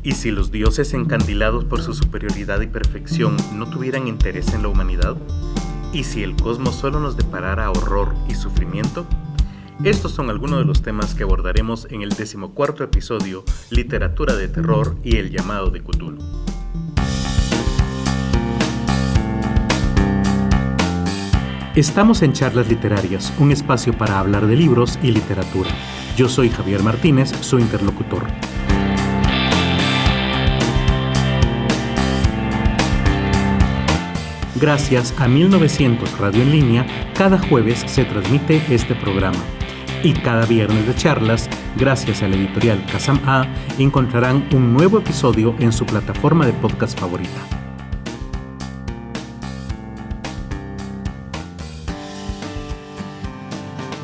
¿Y si los dioses encandilados por su superioridad y perfección no tuvieran interés en la humanidad? ¿Y si el cosmos solo nos deparara horror y sufrimiento? Estos son algunos de los temas que abordaremos en el 14º episodio, Literatura de Terror y el llamado de Cthulhu. Estamos en Charlas Literarias, un espacio para hablar de libros y literatura. Yo soy Javier Martínez, su interlocutor. Gracias a 1900 Radio en Línea, cada jueves se transmite este programa. Y cada viernes de charlas, gracias a la editorial Kazam A, encontrarán un nuevo episodio en su plataforma de podcast favorita.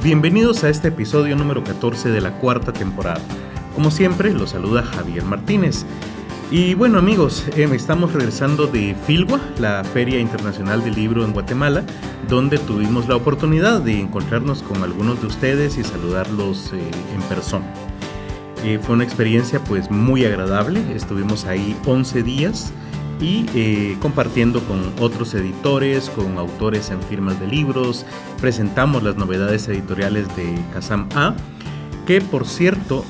Bienvenidos a este episodio número 14 de la 4ª temporada. Como siempre, los saluda Javier Martínez. Y bueno amigos, estamos regresando de Filgua, la Feria Internacional del Libro en Guatemala, donde tuvimos la oportunidad de encontrarnos con algunos de ustedes y saludarlos en persona. Fue una experiencia pues muy agradable, estuvimos ahí 11 días y compartiendo con otros editores, con autores en firmas de libros, presentamos las novedades editoriales de Kazam A, que por cierto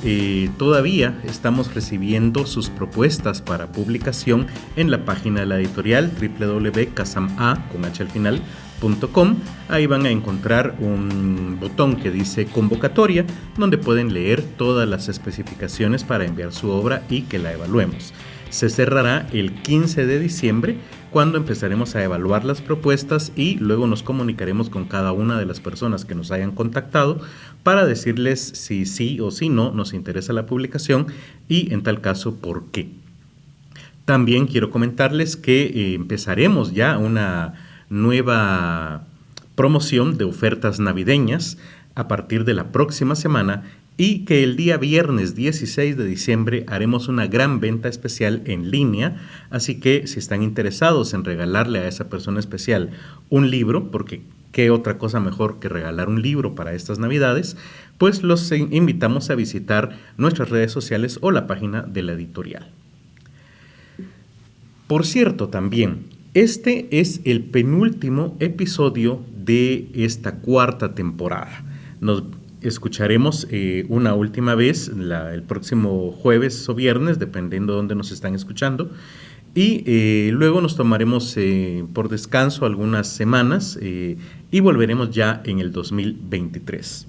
todavía estamos recibiendo sus propuestas para publicación en la página de la editorial www.kazama.com. Ahí van a encontrar un botón que dice convocatoria, donde pueden leer todas las especificaciones para enviar su obra y que la evaluemos. Se cerrará el 15 de diciembre, cuando empezaremos a evaluar las propuestas y luego nos comunicaremos con cada una de las personas que nos hayan contactado para decirles si sí o si no nos interesa la publicación y en tal caso por qué. También quiero comentarles que empezaremos ya una nueva promoción de ofertas navideñas a partir de la próxima semana y que el día viernes 16 de diciembre haremos una gran venta especial en línea, así que si están interesados en regalarle a esa persona especial un libro, porque qué otra cosa mejor que regalar un libro para estas navidades, pues los invitamos a visitar nuestras redes sociales o la página de la editorial. Por cierto, también, este es el penúltimo episodio de esta 4ª temporada. Nos escucharemos una última vez el próximo jueves o viernes, dependiendo de dónde nos están escuchando, y luego nos tomaremos por descanso algunas semanas y volveremos ya en el 2023.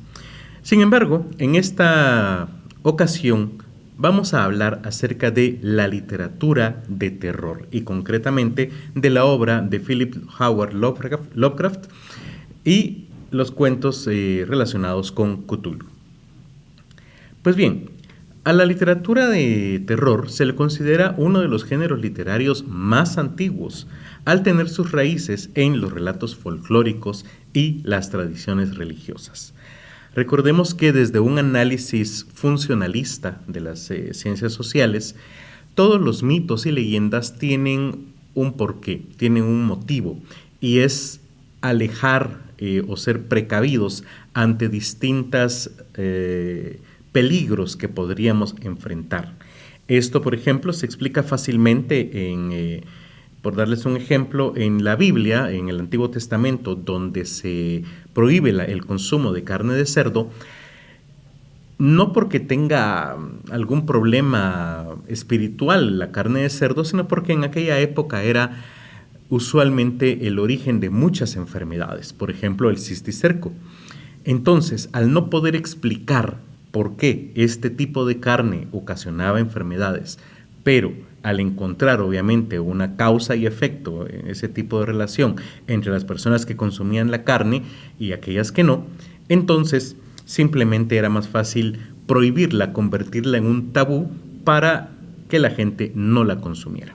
Sin embargo, en esta ocasión vamos a hablar acerca de la literatura de terror y concretamente de la obra de Philip Howard Lovecraft y los cuentos relacionados con Cthulhu. Pues bien, a la literatura de terror se le considera uno de los géneros literarios más antiguos, al tener sus raíces en los relatos folclóricos y las tradiciones religiosas. Recordemos que desde un análisis funcionalista de las ciencias sociales, todos los mitos y leyendas tienen un porqué, tienen un motivo, y es alejar o ser precavidos ante distintos peligros que podríamos enfrentar. Esto, por ejemplo, se explica fácilmente por darles un ejemplo, en la Biblia, en el Antiguo Testamento, donde se prohíbe el consumo de carne de cerdo, no porque tenga algún problema espiritual la carne de cerdo, sino porque en aquella época era usualmente el origen de muchas enfermedades, por ejemplo el cisticerco. Entonces, al no poder explicar por qué este tipo de carne ocasionaba enfermedades, pero al encontrar obviamente una causa y efecto, ese tipo de relación entre las personas que consumían la carne y aquellas que no, entonces simplemente era más fácil prohibirla, convertirla en un tabú para que la gente no la consumiera.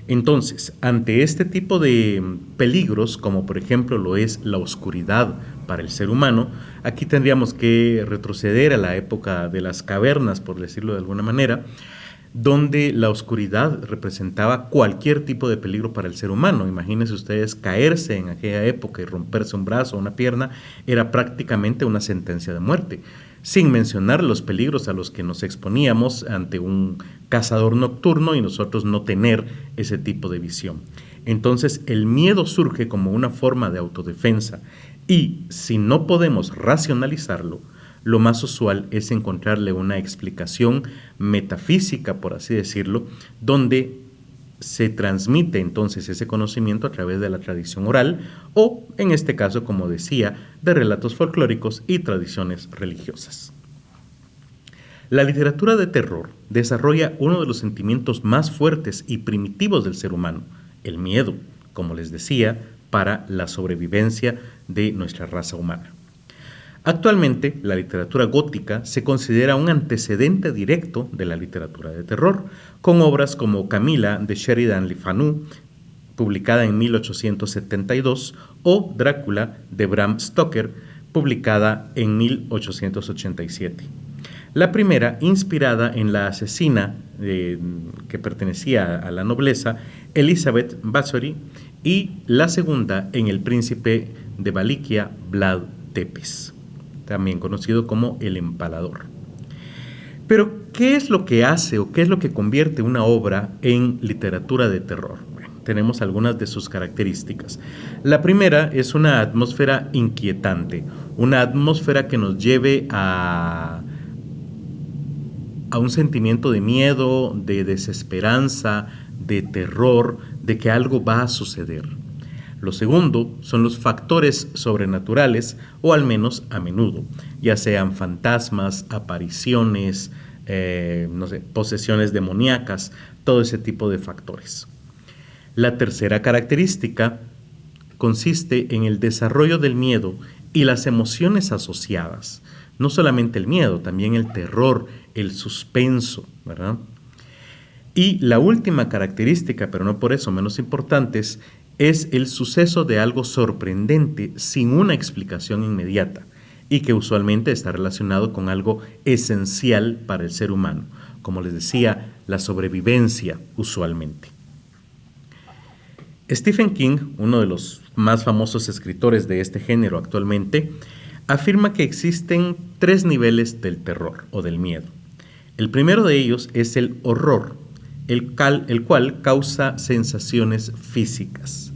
Entonces, ante este tipo de peligros, como por ejemplo lo es la oscuridad para el ser humano, aquí tendríamos que retroceder a la época de las cavernas, por decirlo de alguna manera, donde la oscuridad representaba cualquier tipo de peligro para el ser humano. Imagínense ustedes caerse en aquella época y romperse un brazo o una pierna, era prácticamente una sentencia de muerte. sin mencionar los peligros a los que nos exponíamos ante un cazador nocturno y nosotros no tener ese tipo de visión. Entonces el miedo surge como una forma de autodefensa y si no podemos racionalizarlo, lo más usual es encontrarle una explicación metafísica, por así decirlo, donde se transmite entonces ese conocimiento a través de la tradición oral o, en este caso, como decía, de relatos folclóricos y tradiciones religiosas. La literatura de terror desarrolla uno de los sentimientos más fuertes y primitivos del ser humano, el miedo, como les decía, para la sobrevivencia de nuestra raza humana. Actualmente, la literatura gótica se considera un antecedente directo de la literatura de terror, con obras como Camila de Sheridan Le Fanu, publicada en 1872, o Drácula de Bram Stoker, publicada en 1887. La primera, inspirada en la asesina que pertenecía a la nobleza, Elizabeth Bathory, y la segunda en el príncipe de Valiquia, Vlad Tepes, también conocido como el Empalador. Pero, ¿qué es lo que hace o qué es lo que convierte una obra en literatura de terror? Bueno, tenemos algunas de sus características. La primera es una atmósfera inquietante, una atmósfera que nos lleve a un sentimiento de miedo, de desesperanza, de terror, de que algo va a suceder. Lo segundo son los factores sobrenaturales, o al menos a menudo, ya sean fantasmas, apariciones, posesiones demoníacas, todo ese tipo de factores. La tercera característica consiste en el desarrollo del miedo y las emociones asociadas. No solamente el miedo, también el terror, el suspenso, ¿verdad? Y la última característica, pero no por eso menos importante, es el suceso de algo sorprendente sin una explicación inmediata y que usualmente está relacionado con algo esencial para el ser humano, como les decía, la sobrevivencia usualmente. Stephen King, uno de los más famosos escritores de este género actualmente, afirma que existen 3 niveles del terror o del miedo. El primero de ellos es el horror, el cual causa sensaciones físicas.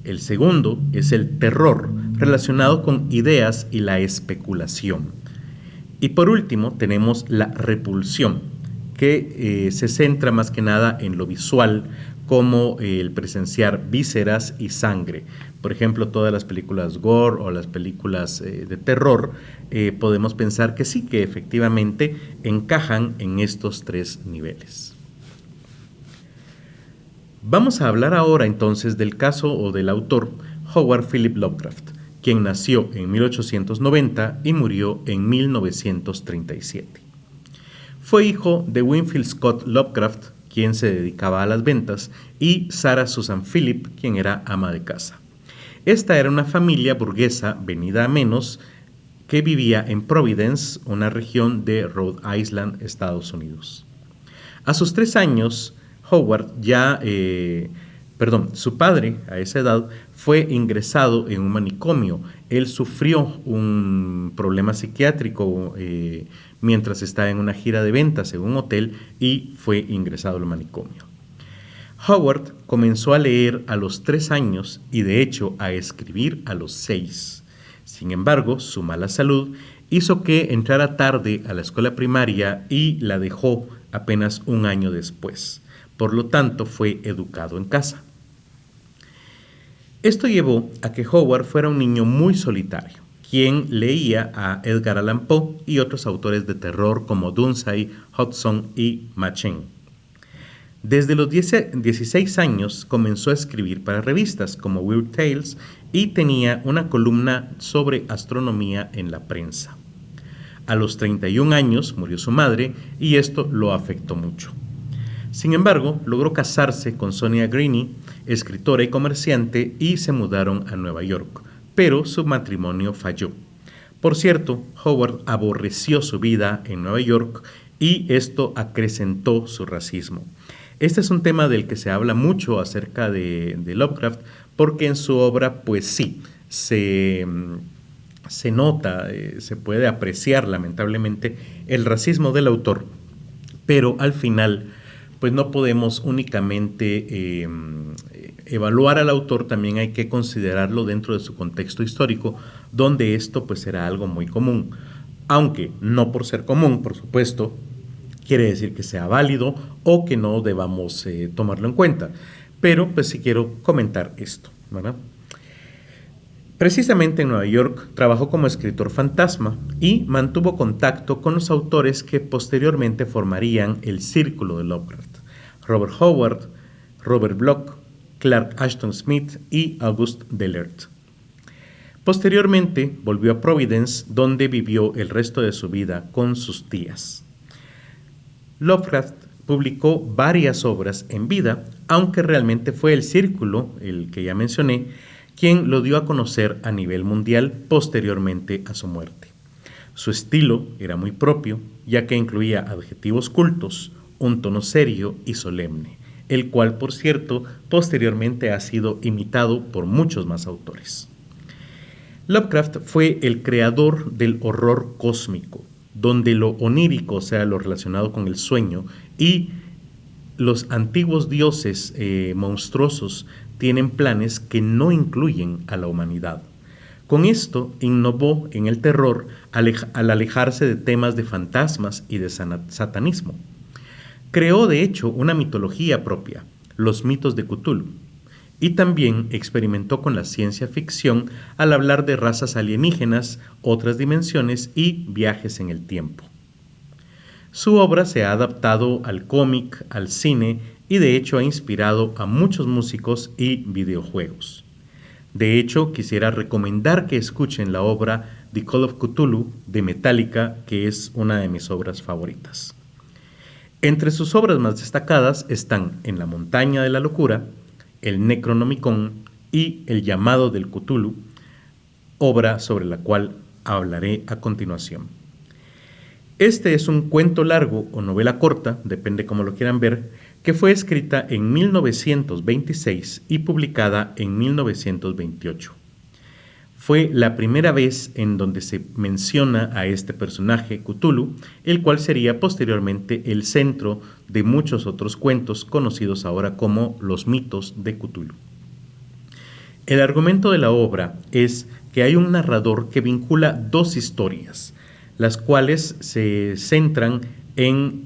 El segundo es el terror, relacionado con ideas y la especulación. Y por último tenemos la repulsión, que se centra más que nada en lo visual, como el presenciar vísceras y sangre. Por ejemplo, todas las películas gore o las películas de terror, podemos pensar que sí, que efectivamente encajan en estos 3 niveles. Vamos a hablar ahora entonces del caso o del autor Howard Philip Lovecraft, quien nació en 1890 y murió en 1937. Fue hijo de Winfield Scott Lovecraft, quien se dedicaba a las ventas, y Sarah Susan Phillip, quien era ama de casa. Esta era una familia burguesa venida a menos que vivía en Providence, una región de Rhode Island, Estados Unidos. A sus 3 años, Howard su padre a esa edad fue ingresado en un manicomio. Él sufrió un problema psiquiátrico mientras estaba en una gira de ventas en un hotel y fue ingresado al manicomio. Howard comenzó a leer a los 3 años y de hecho a escribir a los 6. Sin embargo, su mala salud hizo que entrara tarde a la escuela primaria y la dejó apenas un año después. Por lo tanto, fue educado en casa. Esto llevó a que Howard fuera un niño muy solitario, quien leía a Edgar Allan Poe y otros autores de terror como Dunsay, Hudson y Machen. Desde los 16 años comenzó a escribir para revistas como Weird Tales y tenía una columna sobre astronomía en la prensa. A los 31 años murió su madre y esto lo afectó mucho. Sin embargo, logró casarse con Sonia Greene, escritora y comerciante, y se mudaron a Nueva York, pero su matrimonio falló. Por cierto, Howard aborreció su vida en Nueva York y esto acrecentó su racismo. Este es un tema del que se habla mucho acerca de Lovecraft, porque en su obra, pues sí, se se nota, se puede apreciar lamentablemente el racismo del autor, pero al final pues no podemos únicamente evaluar al autor, también hay que considerarlo dentro de su contexto histórico, donde esto pues era algo muy común, aunque no por ser común, por supuesto, quiere decir que sea válido o que no debamos tomarlo en cuenta, pero pues sí quiero comentar esto, ¿verdad? Precisamente en Nueva York trabajó como escritor fantasma y mantuvo contacto con los autores que posteriormente formarían el círculo de Lovecraft: Robert Howard, Robert Bloch, Clark Ashton Smith y Auguste Delert. Posteriormente volvió a Providence, donde vivió el resto de su vida con sus tías. Lovecraft publicó varias obras en vida, aunque realmente fue el círculo, el que ya mencioné, quien lo dio a conocer a nivel mundial posteriormente a su muerte. Su estilo era muy propio, ya que incluía adjetivos cultos, un tono serio y solemne, el cual, por cierto, posteriormente ha sido imitado por muchos más autores. Lovecraft fue el creador del horror cósmico, donde lo onírico, o sea, lo relacionado con el sueño, y los antiguos dioses monstruosos tienen planes que no incluyen a la humanidad. Con esto innovó en el terror al alejarse de temas de fantasmas y de satanismo. Creó de hecho una mitología propia, los mitos de Cthulhu, y también experimentó con la ciencia ficción al hablar de razas alienígenas, otras dimensiones y viajes en el tiempo. Su obra se ha adaptado al cómic, al cine y de hecho ha inspirado a muchos músicos y videojuegos. De hecho, quisiera recomendar que escuchen la obra The Call of Cthulhu de Metallica, que es una de mis obras favoritas. Entre sus obras más destacadas están En la montaña de la locura, El Necronomicon y El llamado del Cthulhu, obra sobre la cual hablaré a continuación. Este es un cuento largo o novela corta, depende cómo lo quieran ver, que fue escrita en 1926 y publicada en 1928. Fue la primera vez en donde se menciona a este personaje, Cthulhu, el cual sería posteriormente el centro de muchos otros cuentos conocidos ahora como los mitos de Cthulhu. El argumento de la obra es que hay un narrador que vincula dos historias, las cuales se centran en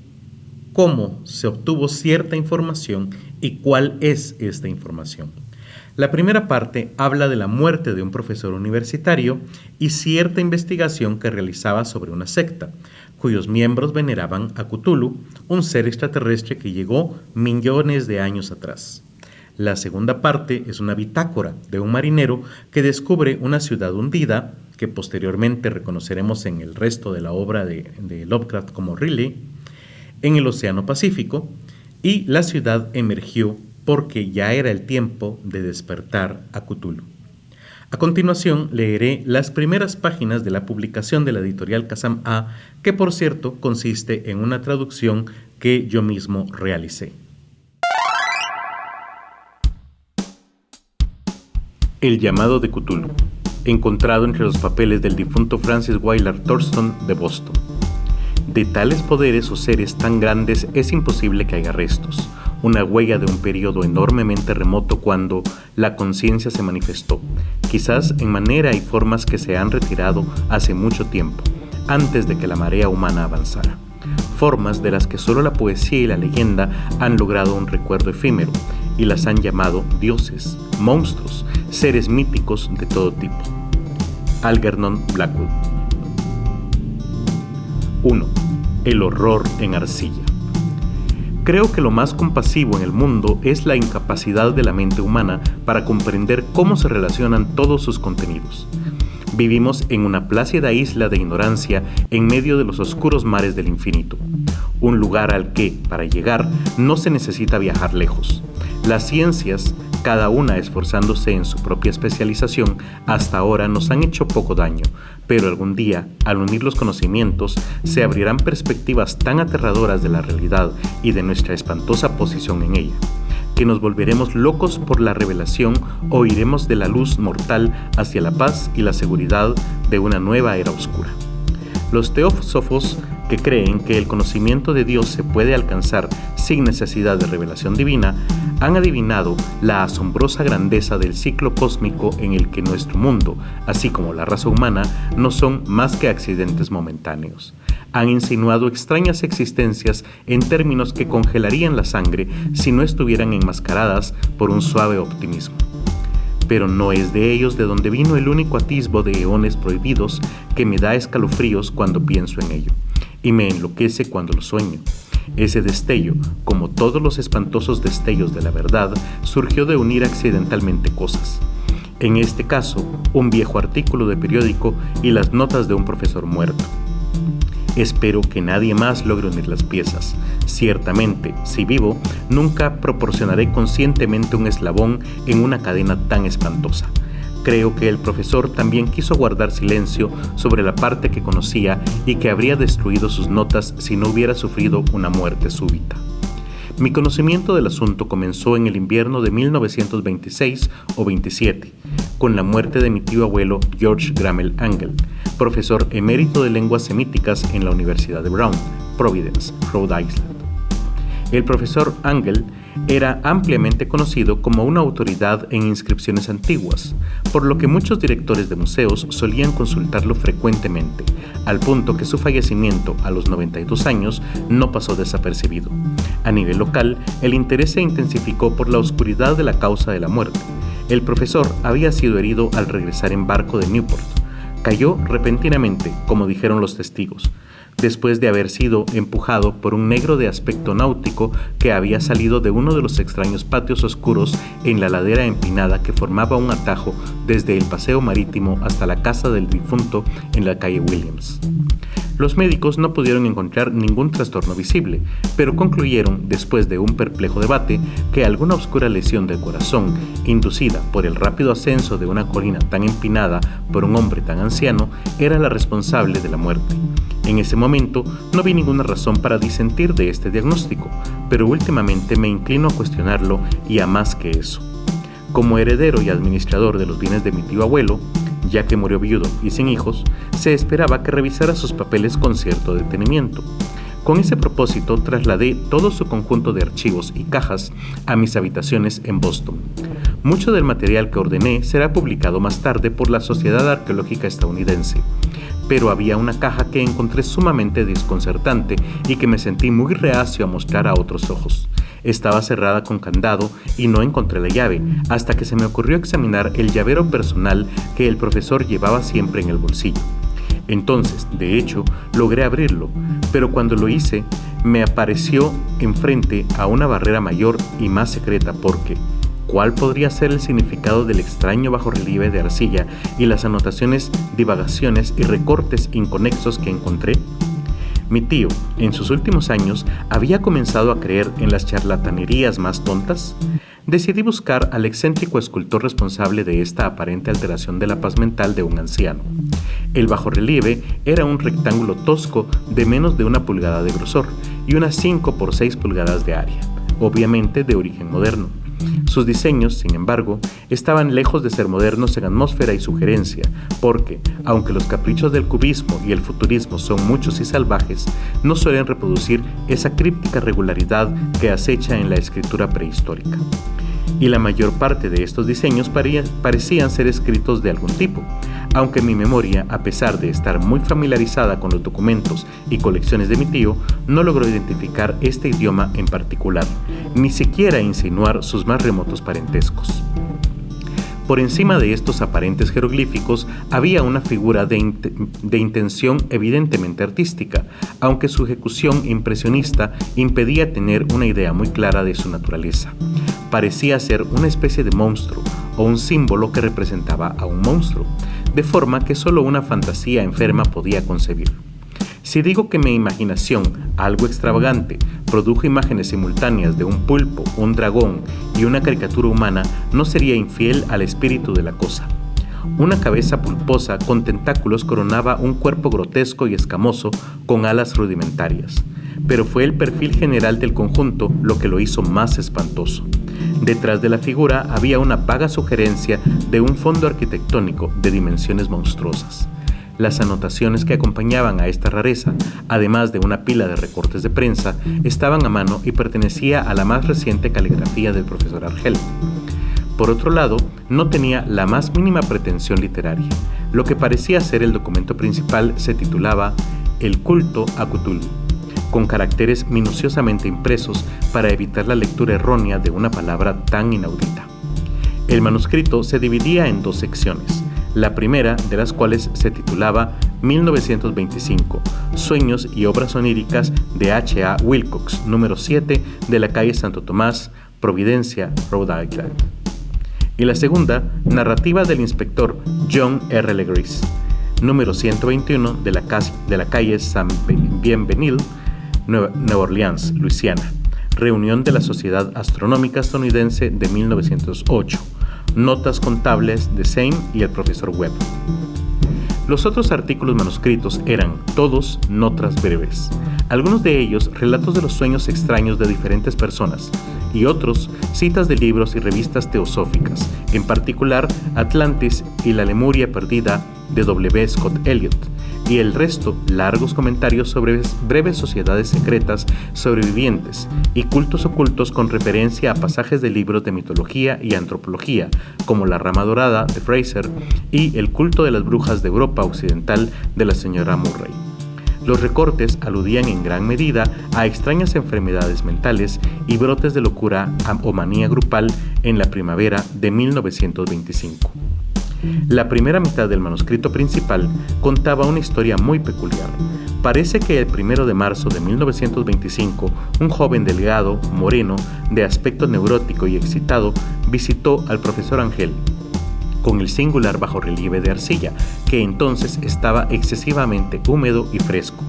cómo se obtuvo cierta información y cuál es esta información. La primera parte habla de la muerte de un profesor universitario y cierta investigación que realizaba sobre una secta, cuyos miembros veneraban a Cthulhu, un ser extraterrestre que llegó millones de años atrás. La segunda parte es una bitácora de un marinero que descubre una ciudad hundida, que posteriormente reconoceremos en el resto de la obra de Lovecraft como Riley, en el Océano Pacífico, y la ciudad emergió porque ya era el tiempo de despertar a Cthulhu. A continuación leeré las primeras páginas de la publicación de la editorial Kazam A, que por cierto consiste en una traducción que yo mismo realicé. El llamado de Cthulhu, encontrado entre los papeles del difunto Francis Willard Thurston de Boston. De tales poderes o seres tan grandes es imposible que haya restos, una huella de un periodo enormemente remoto cuando la conciencia se manifestó, quizás en manera y formas que se han retirado hace mucho tiempo, antes de que la marea humana avanzara. Formas de las que solo la poesía y la leyenda han logrado un recuerdo efímero, y las han llamado dioses, monstruos, seres míticos de todo tipo. Algernon Blackwood. 1. El horror en arcilla. Creo que lo más compasivo en el mundo es la incapacidad de la mente humana para comprender cómo se relacionan todos sus contenidos. Vivimos en una plácida isla de ignorancia en medio de los oscuros mares del infinito, un lugar al que, para llegar, no se necesita viajar lejos. Las ciencias, cada una esforzándose en su propia especialización, hasta ahora nos han hecho poco daño, pero algún día, al unir los conocimientos, se abrirán perspectivas tan aterradoras de la realidad y de nuestra espantosa posición en ella, que nos volveremos locos por la revelación o iremos de la luz mortal hacia la paz y la seguridad de una nueva era oscura. Los teósofos, que creen que el conocimiento de Dios se puede alcanzar sin necesidad de revelación divina, han adivinado la asombrosa grandeza del ciclo cósmico en el que nuestro mundo, así como la raza humana, no son más que accidentes momentáneos. Han insinuado extrañas existencias en términos que congelarían la sangre si no estuvieran enmascaradas por un suave optimismo. Pero no es de ellos de donde vino el único atisbo de eones prohibidos que me da escalofríos cuando pienso en ello, y me enloquece cuando lo sueño. Ese destello, como todos los espantosos destellos de la verdad, surgió de unir accidentalmente cosas. En este caso, un viejo artículo de periódico y las notas de un profesor muerto. Espero que nadie más logre unir las piezas. Ciertamente, si vivo, nunca proporcionaré conscientemente un eslabón en una cadena tan espantosa. Creo que el profesor también quiso guardar silencio sobre la parte que conocía y que habría destruido sus notas si no hubiera sufrido una muerte súbita. Mi conocimiento del asunto comenzó en el invierno de 1926 o 27, con la muerte de mi tío abuelo George Grammel Angell, profesor emérito de lenguas semíticas en la Universidad de Brown, Providence, Rhode Island. El profesor Angell era ampliamente conocido como una autoridad en inscripciones antiguas, por lo que muchos directores de museos solían consultarlo frecuentemente, al punto que su fallecimiento a los 92 años no pasó desapercibido. A nivel local, el interés se intensificó por la oscuridad de la causa de la muerte. El profesor había sido herido al regresar en barco de Newport. Cayó repentinamente, como dijeron los testigos, después de haber sido empujado por un negro de aspecto náutico que había salido de uno de los extraños patios oscuros en la ladera empinada que formaba un atajo desde el paseo marítimo hasta la casa del difunto en la calle Williams. Los médicos no pudieron encontrar ningún trastorno visible, pero concluyeron, después de un perplejo debate, que alguna oscura lesión del corazón, inducida por el rápido ascenso de una colina tan empinada por un hombre tan anciano, era la responsable de la muerte. En ese momento no vi ninguna razón para disentir de este diagnóstico, pero últimamente me inclino a cuestionarlo y a más que eso. Como heredero y administrador de los bienes de mi tío abuelo, ya que murió viudo y sin hijos, se esperaba que revisara sus papeles con cierto detenimiento. Con ese propósito trasladé todo su conjunto de archivos y cajas a mis habitaciones en Boston. Mucho del material que ordené será publicado más tarde por la Sociedad Arqueológica Estadounidense, pero había una caja que encontré sumamente desconcertante y que me sentí muy reacio a mostrar a otros ojos. Estaba cerrada con candado y no encontré la llave, hasta que se me ocurrió examinar el llavero personal que el profesor llevaba siempre en el bolsillo. Entonces, de hecho, logré abrirlo, pero cuando lo hice, me apareció enfrente a una barrera mayor y más secreta porque ¿cuál podría ser el significado del extraño bajorrelieve de arcilla y las anotaciones, divagaciones y recortes inconexos que encontré? Mi tío, en sus últimos años, había comenzado a creer en las charlatanerías más tontas. Decidí buscar al excéntrico escultor responsable de esta aparente alteración de la paz mental de un anciano. El bajorrelieve era un rectángulo tosco de menos de 1 pulgada de grosor y unas 5 por 6 pulgadas de área, obviamente de origen moderno. Sus diseños, sin embargo, estaban lejos de ser modernos en atmósfera y sugerencia, porque, aunque los caprichos del cubismo y el futurismo son muchos y salvajes, no suelen reproducir esa críptica regularidad que acecha en la escritura prehistórica. Y la mayor parte de estos diseños parecían ser escritos de algún tipo, aunque mi memoria, a pesar de estar muy familiarizada con los documentos y colecciones de mi tío, no logró identificar este idioma en particular, ni siquiera insinuar sus más remotos parentescos. Por encima de estos aparentes jeroglíficos había una figura de intención evidentemente artística, aunque su ejecución impresionista impedía tener una idea muy clara de su naturaleza. Parecía ser una especie de monstruo o un símbolo que representaba a un monstruo, de forma que solo una fantasía enferma podía concebir. Si digo que mi imaginación, algo extravagante, produjo imágenes simultáneas de un pulpo, un dragón y una caricatura humana, no sería infiel al espíritu de la cosa. Una cabeza pulposa con tentáculos coronaba un cuerpo grotesco y escamoso con alas rudimentarias. pero fue el perfil general del conjunto lo que lo hizo más espantoso. Detrás de la figura había una vaga sugerencia de un fondo arquitectónico de dimensiones monstruosas. Las anotaciones que acompañaban a esta rareza, además de una pila de recortes de prensa, estaban a mano y pertenecía a la más reciente caligrafía del profesor Argel. Por otro lado, no tenía la más mínima pretensión literaria. Lo que parecía ser el documento principal se titulaba El culto a Cthulhu, con caracteres minuciosamente impresos para evitar la lectura errónea de una palabra tan inaudita. El manuscrito se dividía en 2 secciones, la primera de las cuales se titulaba 1925, Sueños y Obras Oníricas de H.A. Wilcox, número 7 de la calle Santo Tomás, Providencia, Rhode Island. Y la segunda, Narrativa del inspector John R. Legris, número 121 de la calle San Bienvenil, Nueva Orleans, Luisiana, Reunión de la Sociedad Astronómica Estadounidense de 1908, Notas contables de Same y el profesor Webb. Los otros artículos manuscritos eran todos notas breves, algunos de ellos relatos de los sueños extraños de diferentes personas y otros citas de libros y revistas teosóficas, en particular Atlantis y la Lemuria perdida de W. Scott Elliot, y el resto largos comentarios sobre breves sociedades secretas sobrevivientes y cultos ocultos con referencia a pasajes de libros de mitología y antropología, como La Rama Dorada de Fraser y El culto de las brujas de Europa Occidental de la señora Murray. Los recortes aludían en gran medida a extrañas enfermedades mentales y brotes de locura o manía grupal en la primavera de 1925. La primera mitad del manuscrito principal contaba una historia muy peculiar. Parece que el 1 de marzo de 1925, un joven delgado, moreno, de aspecto neurótico y excitado, visitó al profesor Angel, con el singular bajorrelieve de arcilla, que entonces estaba excesivamente húmedo y fresco.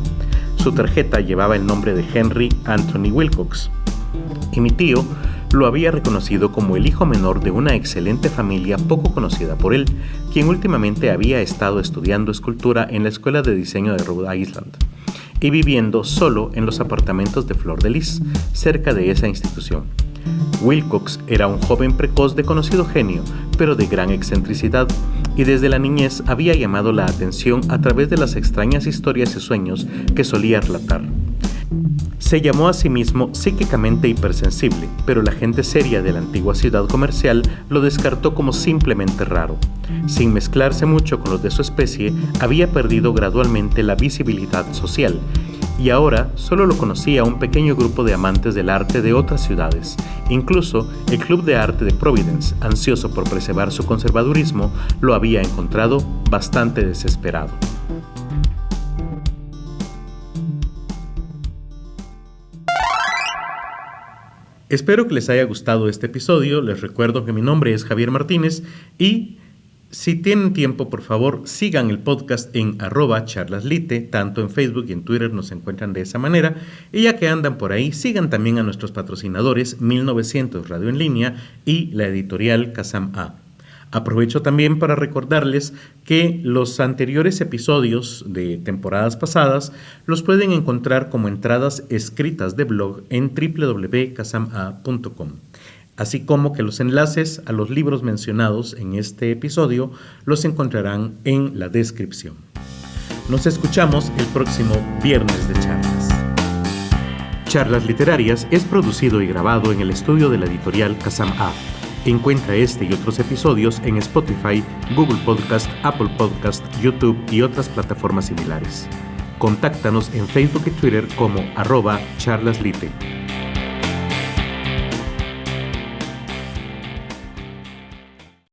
Su tarjeta llevaba el nombre de Henry Anthony Wilcox, y mi tío lo había reconocido como el hijo menor de una excelente familia poco conocida por él, quien últimamente había estado estudiando escultura en la Escuela de Diseño de Rhode Island y viviendo solo en los apartamentos de Flor de Lis, cerca de esa institución. Wilcox era un joven precoz de conocido genio, pero de gran excentricidad, y desde la niñez había llamado la atención a través de las extrañas historias y sueños que solía relatar. Se llamó a sí mismo psíquicamente hipersensible, pero la gente seria de la antigua ciudad comercial lo descartó como simplemente raro. Sin mezclarse mucho con los de su especie, había perdido gradualmente la visibilidad social, y ahora solo lo conocía un pequeño grupo de amantes del arte de otras ciudades. Incluso el Club de Arte de Providence, ansioso por preservar su conservadurismo, lo había encontrado bastante desesperado. Espero que les haya gustado este episodio. Les recuerdo que mi nombre es Javier Martínez y si tienen tiempo, por favor, sigan el podcast en @charlaslite, tanto en Facebook y en Twitter nos encuentran de esa manera. Y ya que andan por ahí, sigan también a nuestros patrocinadores 1900 Radio en Línea y la editorial Kazam A. Aprovecho también para recordarles que los anteriores episodios de temporadas pasadas los pueden encontrar como entradas escritas de blog en www.kazama.com, así como que los enlaces a los libros mencionados en este episodio los encontrarán en la descripción. Nos escuchamos el próximo viernes de charlas. Charlas Literarias es producido y grabado en el estudio de la editorial Kazam A. Encuentra este y otros episodios en Spotify, Google Podcast, Apple Podcast, YouTube y otras plataformas similares. Contáctanos en Facebook y Twitter como @charlaslite.